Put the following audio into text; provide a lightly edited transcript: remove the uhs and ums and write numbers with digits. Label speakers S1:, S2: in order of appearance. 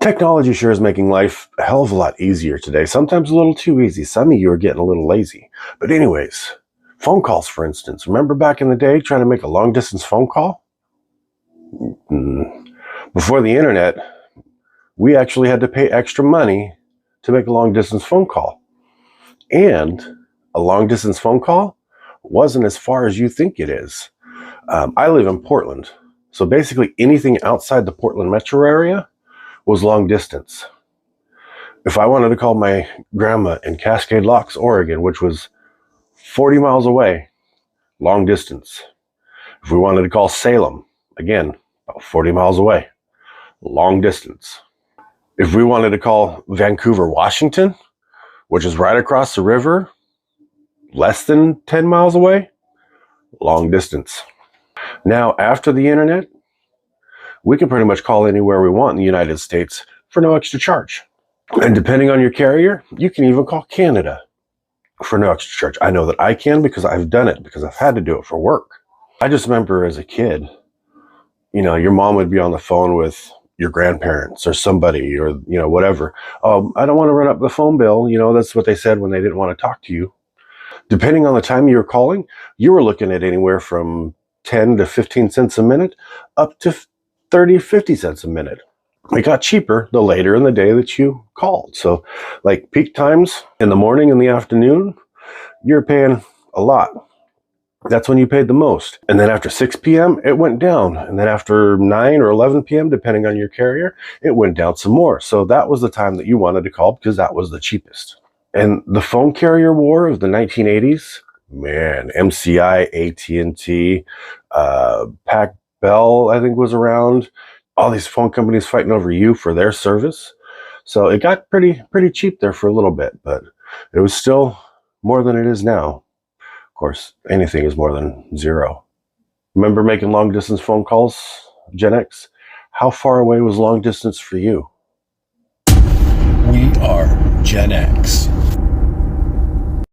S1: Technology sure is making life a hell of a lot easier today. Sometimes a little too easy. Some of you are getting a little lazy. But anyways, phone calls, for instance. Remember back in the day trying to make a long distance phone call? Before the internet, we actually had to pay extra money to make a long distance phone call. And a long distance phone call wasn't as far as you think it is. I live in Portland. So basically anything outside the Portland metro area was long distance. If I wanted to call my grandma in Cascade Locks, Oregon, which was 40 miles away, long distance. If we wanted to call Salem, again, about 40 miles away, long distance. If we wanted to call Vancouver, Washington, which is right across the river, less than 10 miles away, long distance. Now, after the internet, we can pretty much call anywhere we want in the United States for no extra charge. And depending on your carrier, you can even call Canada for no extra charge. I know that I can because I've done it, because I've had to do it for work. I just remember as a kid, your mom would be on the phone with your grandparents or somebody or, whatever. I don't want to run up the phone bill. That's what they said when they didn't want to talk to you. Depending on the time you were calling, you were looking at anywhere from 10 to 15 cents a minute up to 30, 50 cents a minute. It got cheaper the later in the day that you called. So like peak times in the morning and the afternoon, you're paying a lot. That's when you paid the most. And then after 6 p.m., it went down. And then after 9 or 11 p.m., depending on your carrier, it went down some more. So that was the time that you wanted to call because that was the cheapest. And the phone carrier war of the 1980s, man, MCI, AT&T, Pac Bell, I think, was around. All these phone companies fighting over you for their service. So it got pretty cheap there for a little bit, but it was still more than it is now. Of course, anything is more than zero. Remember making long distance phone calls, Gen X? How far away was long distance for you?
S2: We are Gen X.